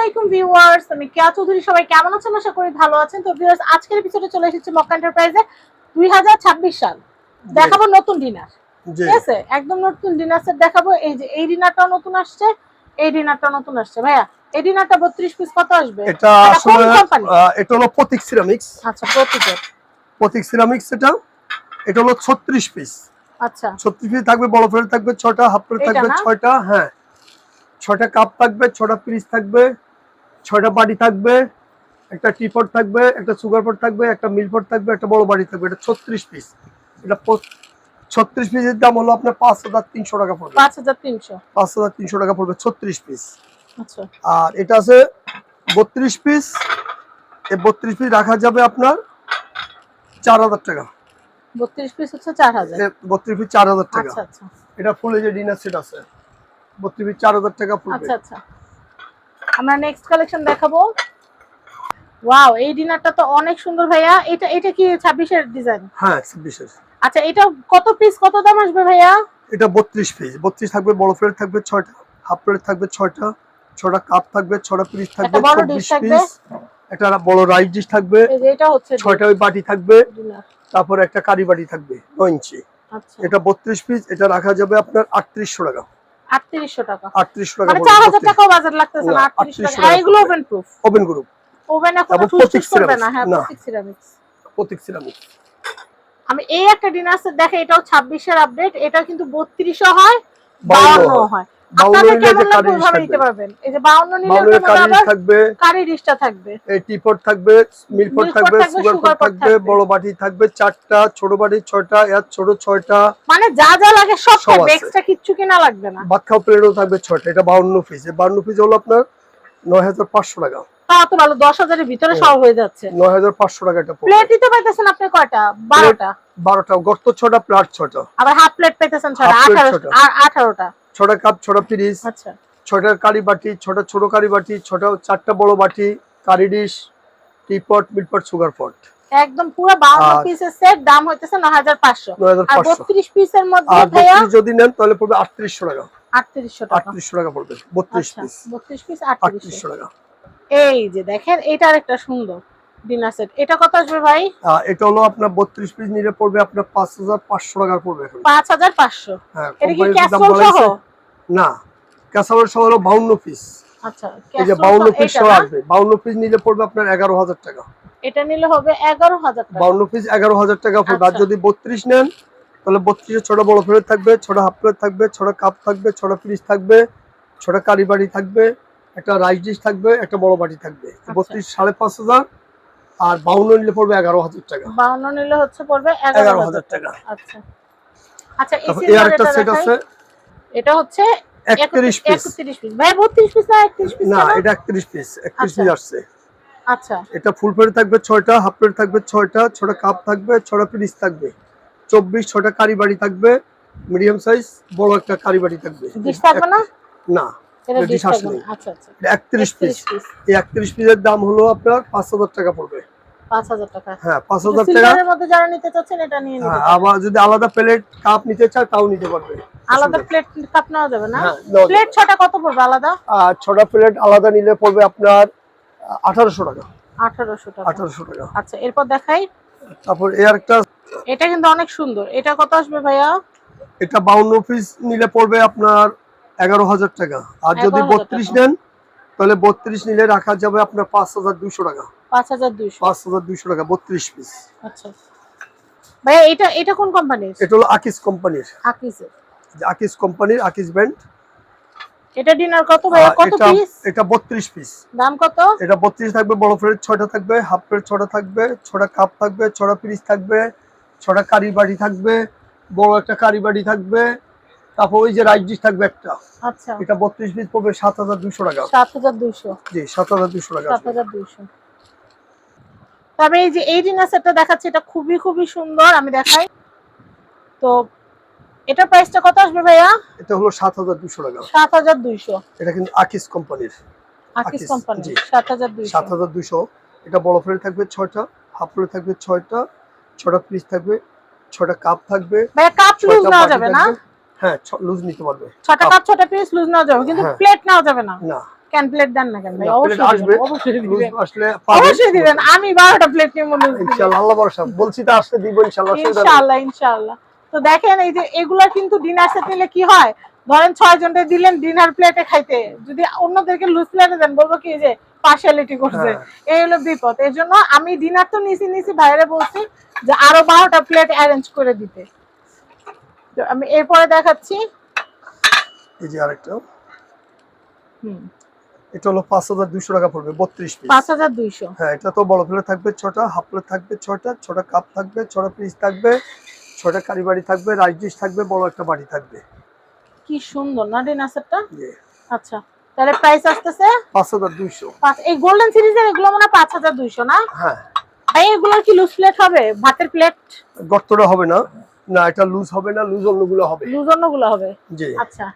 আলাইকুম ভিউয়ার্স, আমি কেয়া চৌধুরী। সবাই কেমন আছেন? আশা করি ভালো আছেন। তো ভিউয়ার্স, আজকের এপিসোডে চলে এসেছি মক্কা এন্টারপ্রাইজে 2026 সাল। দেখাবো নতুন ডিনার, ঠিক আছে? একদম নতুন ডিনার সেট দেখাবো। এই যে এই ডিনারটাও নতুন আসছে, এই ডিনারটাও নতুন আসছে। ভাইয়া, এই ডিনারটা 32 পিস কত আসবে? এটা আসলে এটা হলো প্রতীক সিরামিক্স। আচ্ছা, প্রতীক সিরামিক্স। এটা হলো 36 পিস। আচ্ছা, 36 পিস থাকবে। বড় প্লেট থাকবে 6টা, হাফ প্লেট থাকবে 6টা, হ্যাঁ 6টা কাপ থাকবে, 6টা পিস থাকবে, 6টা বাটি থাকবে, একটা টিপট থাকবে, একটা সুগার পট থাকবে, একটা মিল্ক পট থাকবে, একটা বড় বাটি থাকবে। এটা 36 পিস। এটা 36 পিসের দাম হলো আপনার 5300 টাকা পড়বে। 5300 টাকা পড়বে 36 পিস। আচ্ছা, আর এটা আছে 32 পিস। এই 32 পিস রাখা যাবে আপনার 4000 টাকা। 32 পিস হচ্ছে 4000। 32 পিস 4000 টাকা। আচ্ছা আচ্ছা, এটা ফুল যে ডিনার সেট আছে 32 পিস 4000 টাকা পড়বে। আচ্ছা আচ্ছা, আমরা নেক্সট কালেকশন দেখাবো। ওয়াও, এই ডিনারটা তো অনেক সুন্দর ভাইয়া। এটা কি 26 এর ডিজাইন? হ্যাঁ 26 এর। আচ্ছা, এটা কত পিস, কত দাম আসবে ভাইয়া? এটা 32 পিস। 32 থাকবে। বড় প্লেট থাকবে 6টা, হাফ প্লেট থাকবে 6টা, 6টা কাপ থাকবে, 6টা পিস থাকবে, 24 পিস। একটা বড় রাইস ডিশ থাকবে, এই যে এটা হচ্ছে 6টা ওই বাটি থাকবে, ডিনার। তারপর একটা কারি বাটি থাকবে 9 ইঞ্চি। আচ্ছা, এটা 32 পিস। এটা রাখা যাবে আপনার 3800 টাকা। 3800 টাকা। 3800 টাকা মানে পড়বে। 4000 টাকাও বাজার লাগতেছে না, 3800 টাকা। আর এগুলো oven proof? Oven group. Oven এখন প্রতীক করবে না। হ্যাঁ, না, প্রতীক সিরামিক্স। প্রতীক সিরামিক্স। আমি এই একটা ডিনার সেট দেখে, এটাও 26 এর আপডেট। এটা কিন্তু 3200 হয়, 52 হয়। আপনারা কেমন লাগবে ভাবে নিতে পারবেন। এই যে 52 নিলে আবার থাকবে, কারি ডিশটা থাকবে, এই টিপট থাকবে, মিল্ক পট থাকবে, সুগার পট থাকবে, বড় বাটি থাকবে 4টা, ছোট বাটি 6টা, এর ছোট 6টা। মানে যা যা লাগে সব থাকবে, এক্সট্রা কিচ্ছু কিনা লাগবে না। ভাত খাওয়া প্লেটও থাকবে 6টা। এটা 52 পিস। এই 52 পিস হলো আপনার 9500 টাকা। তা তো ভালো, 10000 এর ভিতরে সব হয়ে যাচ্ছে। 9500 টাকা এটা পড়বে। প্লেট দিতে পাইতেছেন আপনি কয়টা? 12টা। 12টা, গর্ত 6টা, প্লেট 6টা। আবার হাফ প্লেট পাইতেছেন 6টা, 18টা। 6টা কাপ, 6টা পিস। আচ্ছা, 6টা কারি বাটি, 6টা ছোট কারি বাটি, 4টা বড় বাটি, curry dish, teapot, milk pot, sugar pot. একদম পুরো 52 পিসের সেট। দাম হইতেছে 9500। আর 32 পিসের মধ্যে ভাইয়া যদি নেন তাহলে পড়বে 3800 টাকা। 3800 টাকা। 3800 টাকা পড়বে 32 পিস। 32 পিস 3800 টাকা। এই যে দেখেন, এটার একটা সুন্দর ডিনার সেট। এটা কত আসবে ভাই? এটা হলো আপনার 32 পিস নিলে পড়বে আপনার 5500 টাকা পড়বে এখন। 5500। হ্যাঁ, এটা কি ক্যাসরোল সহ? না, ক্যাসরোল সহ হলো 52 পিস। আচ্ছা, এই যে 52 পিস সহ আসবে। 52 পিস নিলে পড়বে আপনার 11000 টাকা। এটা নিলে হবে 11000 টাকা। 52 পিস 11000 টাকা পড়বে। আর যদি 32 নেন তাহলে 32 এর 6টা বড় প্লেট থাকবে, 6টা হাফ প্লেট থাকবে, 6টা কাপ থাকবে, 6টা পিস থাকবে, 6টা কারি বাটি থাকবে, একটা রাইস ডিশ থাকবে, একটা বড় বাটি থাকবে। 32 5500। আর 52 নিলে পড়বে 11000 টাকা। 52 নিলে হচ্ছে পড়বে 11000 টাকা। আচ্ছা আচ্ছা, এই আরেকটা সেট আছে। এটা হচ্ছে 31 পিস। ভাই 32 পিস না 31 পিস? না, এটা 31 পিস। 31 পিস আসছে। আচ্ছা, এটা ফুল প্লেট থাকবে 6টা, হাফ প্লেট থাকবে 6টা, 6টা কাপ থাকবে, 6টা পিস থাকবে, 24, 6টা কারি বাটি থাকবে, মিডিয়াম সাইজ বড় একটা কারি বাটি থাকবে। ডিশ থাকবে না? না, এটা ডিশ থাকবে না। আচ্ছা আচ্ছা, 31 পিস। এই 31 পিসের দাম হলো আপনার 5000 টাকা পড়বে। 5000 টাকা। হ্যাঁ, 5000 টাকা। সিলভারের মধ্যে যারা নিতে চাচ্ছেন এটা নিয়ে নিতে পারেন। আবার যদি আলাদা প্লেট কাপ নিতে চান তাও নিতে পারবে। আলাদা প্লেট কাপ নেওয়া যাবে না? প্লেট 6টা কত পড়বে আলাদা? 6টা প্লেট আলাদা নিলে পড়বে আপনার 1800 টাকা। 1800 টাকা। 1800 টাকা। আচ্ছা, এরপর দেখাই। তারপর এই আরেকটা। এটা কিন্তু অনেক সুন্দর। এটা কত আসবে ভাইয়া? এটা 52 পিস নিলে পড়বে আপনার 11000 টাকা। আর যদি 32 নেন তাহলে 32 নিলে রাখা যাবে আপনার 5200 টাকা। 5200 টাকা 32 পিস। আচ্ছা ভাইয়া, এটা কোন কোম্পানির? এটা হলো আকিস কোম্পানির। আকিস কোম্পানির, আকিস ব্র্যান্ড। এটা ডিনার কত ভাইয়া? কত পিস? এটা 32 পিস। দাম কত? এটা 32 থাকবে। বড় প্লেট 6টা থাকবে, হাফ প্লেট 6টা থাকবে, 6টা কাপ থাকবে, 6টা পিস থাকবে, 6টা কারি বাটি থাকবে, বড় একটা কারি বাটি থাকবে, তারপর ওই যে রাইস ডিশ থাকবে একটা। আচ্ছা, এটা 32 পিস পড়বে 7200 টাকা। 7200। জি, 7200 টাকা। 7200। তবে এই যে এই ডিনার সেটটা দেখাচ্ছি, এটা খুবই খুবই সুন্দর। আমি দেখাই তো। এটা প্রাইসটা কত আসবে ভাইয়া? এটা হলো 7200 টাকা। 7200। এটা কিন্তু আকিস কোম্পানির। আকিস কোম্পানি। 7200। 7200। এটা বড় প্লেট থাকবে 6টা, হাফ প্লেট থাকবে 6টা, 6টা পিস থাকবে, 6টা কাপ থাকবে। ভাইয়া, কাপ লুজ নেওয়া যাবে না? হ্যাঁ, লুজ নিতে পারবে। 6টা কাপ 6টা পিস লুজ নেওয়া যাবে, কিন্তু প্লেট নেওয়া যাবে না। না, কেন প্লেট দেন না কেন ভাই? না, plate আসবে। অবশ্যই লুজ দিবেন, আসলে পাবেন। অবশ্যই দিবেন। আমি 12টা প্লেট নিব লুজ দিবেন ইনশাআল্লাহ, আল্লাহ ভরসা। বলছি তো আসলে দিব ইনশাআল্লাহ। ইনশাআল্লাহ ইনশাআল্লাহ। তো দেখেন এই যে এগুলা কিন্তু ডিনার সেট নিলে কি হয়, ধরেন 6 জনকে দিলেন ডিনার প্লেটে খাইতে, যদি অন্যদেরকে লুজ প্লেটে দেন বলবো কি যে পার্শিয়ালিটি করছে, এই হলো বিপদ। এর জন্য আমি ডিনার তো নিছি বাইরে বলছি যে আরো 12টা প্লেট অ্যারেঞ্জ করে দিতে। তো আমি এরপরে দেখাচ্ছি। এই যে আরেকটা, এটা হলো 5200 টাকা পড়বে, 32 পিস। 5200। হ্যাঁ, এটা তো বড় প্লেট থাকবে 6টা, হাফ প্লেট থাকবে 6টা, 6টা কাপ থাকবে, 6টা পিস থাকবে, 6টা কারি বাড়ি থাকবে, রাইস ডিশ থাকবে, বড় একটা বাড়ি থাকবে। কি সুন্দর না ডিনার সেটটা? জি। আচ্ছা, তাহলে প্রাইস আসতেছে 5200। এই গোল্ডেন সিরিজের এগুলো মনে হয় 5200 না? হ্যাঁ। ভাই এগুলোর কি লুজ প্লেট হবে? ভাতের প্লেট গর্তটা হবে না, না এটা লুজ হবে না, লুজ অন্যগুলো হবে। লুজ অন্যগুলো হবে? জি। আচ্ছা,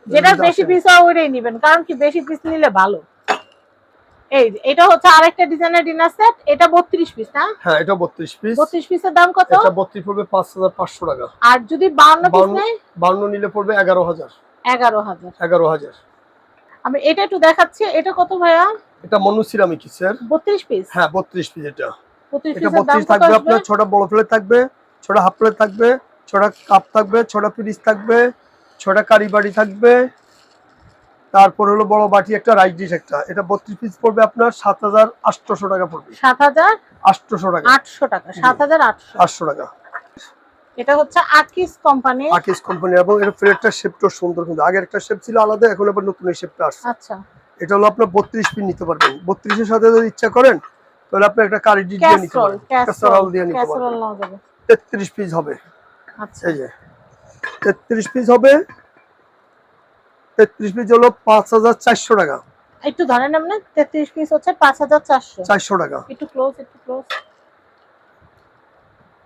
যেটা বেশি পিস হয় ওইটাই নেবেন, কারণ কি বেশি পিস নিলে ভালো। এই যে এটা হচ্ছে আরেকটা ডিজাইনের ডিনার সেট, এটা 32 পিস না? হ্যাঁ, এটা 32 পিস। 32 পিসের দাম কত? এটা 32 পড়বে 5500 টাকা। আর যদি 52 পিস নেয়? 52 নিলে পড়বে 11000। 11000। আমি এটা একটু দেখাচ্ছি, এটা কত ভাইয়া? এটা মনু সিরামিক্সের 32 পিস। হ্যাঁ, 32 পিস। এটা 32 এটা পিসের দাম 32 কত থাকবে আসবে? আপনার 6টা বড় প্লেট থাকবে, 6টা হাফ প্লেট থাকবে, 6টা কাপ থাকবে, 6টা পিস থাকবে, 6টা কারি বাড়ি থাকবে, তারপর হলো বড় বাটি একটা, রাইস ডিশ একটা। এটা 32 পিস পড়বে আপনার 7800 টাকা পড়বে। 7800 টাকা। 800 টাকা। 7800। 800 টাকা। এটা হচ্ছে আকিস কোম্পানি। আকিস কোম্পানি, এবং এর প্লেটটার শেপটা সুন্দর, কিন্তু আগের একটা শেপ ছিল আলাদা, এখন আবার নতুন এই শেপটা আসছে। আচ্ছা, এটা হলো আপনার 32 পিস নিতে পারবেন। 32 এর সাথে যদি ইচ্ছা করেন তাহলে আপনি একটা কারি ডিশ দিয়ে নিতে পারবেন, ক্যাসারোল দিয়ে নিতে পারবেন। ক্যাসারোল নাও যাবে। 33 পিস হবে। আচ্ছা, এই যে 33 পিস হবে। 33 পিস হলো 5400 টাকা। একটু ধরেন আপনি 33 পিস হচ্ছে 5400। 400 টাকা। একটু ক্লোজ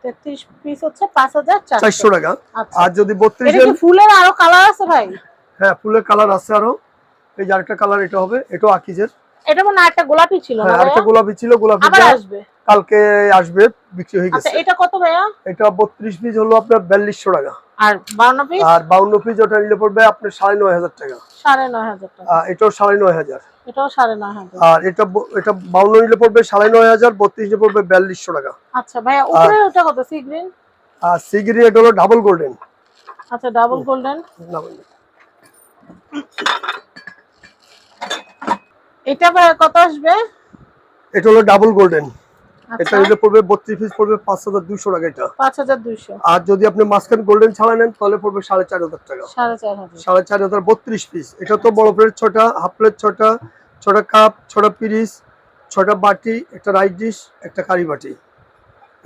33 পিস হচ্ছে 5400 টাকা। আচ্ছা, আর যদি 32 এটা কি ফুলের আরো কালার আছে ভাই? হ্যাঁ, ফুলের কালার আছে আরো। এই যে আরেকটা কালার এটা হবে, এটাও আকিজের। এটা মনে হয় একটা গোলাপি ছিল না? হ্যাঁ, আরেকটা গোলাপি ছিল, গোলাপিটা আবার আসবে কালকে আসবে, বিক্রি হয়ে আচ্ছা, গেছে। এটা কত ভাইয়া? এটা 32 পিস হলো আপনার 4200 টাকা। আর 52 পিস? আর 52 পিস ওটা নিলে পড়বে আপনার 9500 টাকা। 9500 টাকা। এটাও 9500। এটাও 9500। আর এটা 52 নিলে পড়বে 9500, 32 নিলে পড়বে 4200 টাকা। আচ্ছা ভাইয়া, উপরে ওটা কত? Sea green? আর সি গ্রিন এটা হলো ডাবল গোল্ডেন। আচ্ছা, ডাবল গোল্ডেন। এটা ভাইয়া কত আসবে? এটা হলো ডাবল গোল্ডেন। আচ্ছা, এটা নিলে পড়বে 32 পিস পড়বে 5200 টাকা এটা। 5200। আর যদি আপনি মাস্কান গোল্ডেন ছাড়া নেন তাহলে পড়বে 4500 টাকা। 4500। 4500 32 পিস। এটা তো বড় প্লেট 6টা, হাফ প্লেট 6টা, 6টা কাপ, 6টা পিস, 6টা বাটি, একটা রাইস ডিশ, একটা কারি বাটি।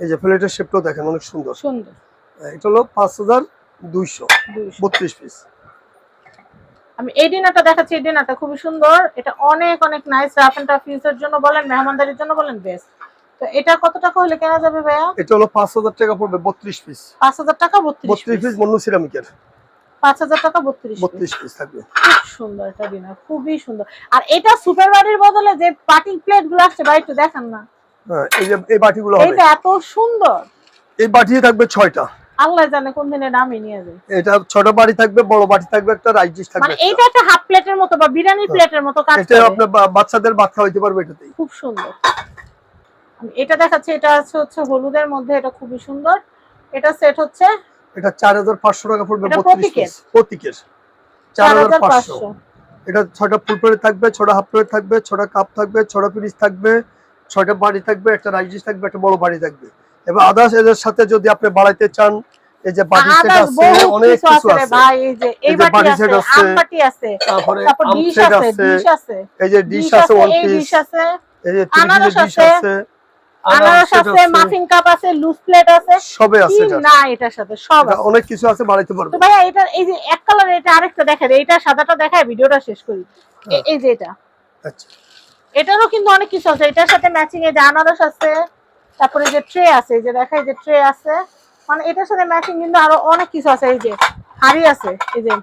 এই যে প্লেটের শেপটাও দেখেন অনেক সুন্দর। সুন্দর। এটা হলো 5200 32 পিস। আমি এই ডিনারটা দেখাচ্ছি, এই ডিনারটা খুবই সুন্দর। এটা অনেক অনেক নাইস, রাফ এন্ড টাফ ইউজের জন্য বলেন, মেহমানদারির জন্য বলেন, বেস্ট। তো এটা কত টাকা হলে কেনা যাবে ভাইয়া? এটা হলো 5000 টাকা পড়বে 32 পিস। 5000 টাকা 32 পিস মনু সিরামিকের। 5000 টাকা 32 পিস থাকবে। খুব সুন্দর এটা ডিনার, খুবই সুন্দর। আর এটা সুপার বাটির বদলে যে পার্টি প্লেট গুলো আসছে ভাই একটু দেখান না। হ্যাঁ, এই যে এই বাটিগুলো হবে। এটা এত সুন্দর। এই বাটি থাকবে 6টা। আল্লাহ জানে কোন দিনে নামই নিয়ে যাবে। এটা 6টা বাটি থাকবে, বড় বাটি থাকবে একটা, রাইস ডিশ থাকবে মানে এইটা একটা হাফ প্লেটের মতো বা বিরিয়ানি প্লেটের মতো কাজ করে। এটা আপনার বাচ্চাদের ভাত খাওয়াইতে পারবে এটাতেই। খুব সুন্দর। আমি এটা দেখাচ্ছি, এটা হচ্ছে হলুদের মধ্যে, এটা খুবই সুন্দর। এটা সেট হচ্ছে, এটা 4500 টাকা পড়বে 32 পিস প্রত্যেকের। 4500। এটা 6টা ফুল প্লেট থাকবে, 6টা হাফ প্লেট থাকবে, 6টা কাপ থাকবে, 6টা পিস থাকবে, 6টা বাটি থাকবে, একটা রাইস ডিশ থাকবে, একটা বড় বাটি থাকবে। এবং আদার্স এর সাথে যদি আপনি বাড়াইতে চান, এই যে বাটি সেট আছে, অনেক কিছু আছে ভাই। এই যে এই বাটি আছে, আম বাটি আছে, তারপরে ডিশ আছে, এই যে ডিশ আছে, ওয়ান পিস আছে, এই যে আনারস ডিশ আছে, আনারস আছে, মাফিন কাপ আছে, লুজ প্লেট আছে, সবই আছে। এটা না, এটার সাথে সব আছে, অনেক কিছু আছে, বাড়াইতে পারবে। তো ভাই এটা এই যে এক কালার, এটা আরেকটা দেখাই দেই, এটা সাদাটা দেখায় ভিডিওটা শেষ করি। এই যে এটা, আচ্ছা, এটারও কিন্তু অনেক কিছু আছে। এটার সাথে ম্যাচিং এই যে আনারস আছে, তারপরে যে ট্রে আছে, এই যে দেখাই যে ট্রে আছে, মানে এটার সাথে ম্যাচিং কিন্তু আরো অনেক কিছু আছে। এই যে হাড়ি আছে, এই যে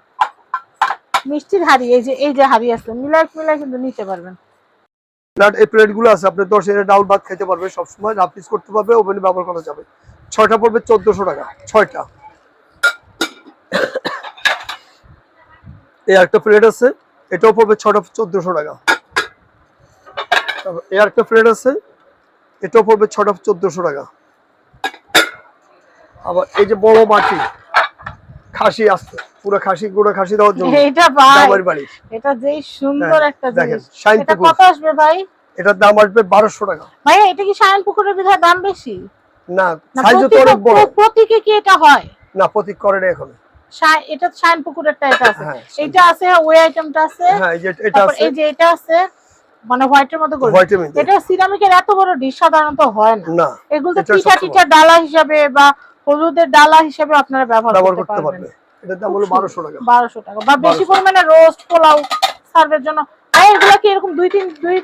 মিষ্টির হাড়ি, এই যে হাড়ি আছে, মিলাই কিন্তু নিতে পারবেন। এই প্লেটগুলো আছে, আপনি 10 এর ডাউল ভাত খেতে পারবে সব সময়, রাফিস করতে পারবে, ওভেনে ব্যবহার করা যাবে। 6টা পড়বে 1400 টাকা। 6টা। এই একটা প্লেট আছে, এটাও পড়বে 6টা 1400 টাকা। এই আরেকটা প্লেট আছে, এটাও পড়বে 6টা 1400 টাকা। আবার এই যে বড় বাটি খাসি আছে, পুরো খাসি গুঁড়া খাসি দেওয়ার জন্য এটা ভাই দামের বাড়ি, এটা যেই সুন্দর একটা দেখেন জিনিস। শাইন এটা পুকুর, কত আসবে ভাই? এটার দাম আসবে 1200 টাকা। ভাই এটা কি শাইন পুকুরের বিধায় দাম বেশি? না না, সাইজ তো অনেক বড়। প্রতীকে কি এটা হয়? না প্রতীক করে না এখন। এটা শাইন পুকুরেরটা এটা আছে। হ্যাঁ, এটা আছে, ওই আইটেমটা আছে। হ্যাঁ এই যে এটা তারপর আছে, এই যে এটা আছে, মানে হোয়াইটের মতো করে। হোয়াইটের মধ্যে। এটা সিরামিকের এত বড় ডিশ সাধারণত হয় না। না এগুলো তো এটা পিঠা সবচেয়ে টিঠা ডালা হিসাবে বা হলুদের ডালা হিসাবে আপনারা ব্যবহার করতে করতে পারবেন। পারবে। এটার দাম হলো 1200 টাকা। 1200 টাকা। বা বেশি পরিমাণে রোস্ট পোলাও সার্ভের জন্য। আর এগুলো কি এরকম 2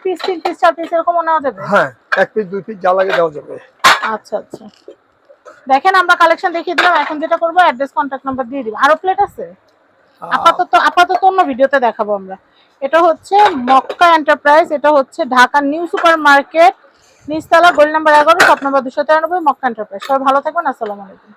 পিস 3 পিস 4 পিস এরকম নেওয়া যাবে? হ্যাঁ 1 পিস 2 পিস যা লাগে দেওয়া যাবে। আচ্ছা আচ্ছা, দেখেন আমরা কালেকশন দেখিয়ে দিলাম। এখন যেটা করবো অ্যাড্রেস কন্টাক্ট নাম্বার দিয়ে দিব। আরো প্লেট আছে, আপাতত অন্য ভিডিওতে দেখাবো আমরা। এটা হচ্ছে মক্কা এন্টারপ্রাইজ, এটা হচ্ছে ঢাকা নিউ সুপার মার্কেট, নিচতলা, গলি number 11, shop number 293, Mecca enterprise. সবাই ভালো থাকবেন, আসসালামু আলাইকুম।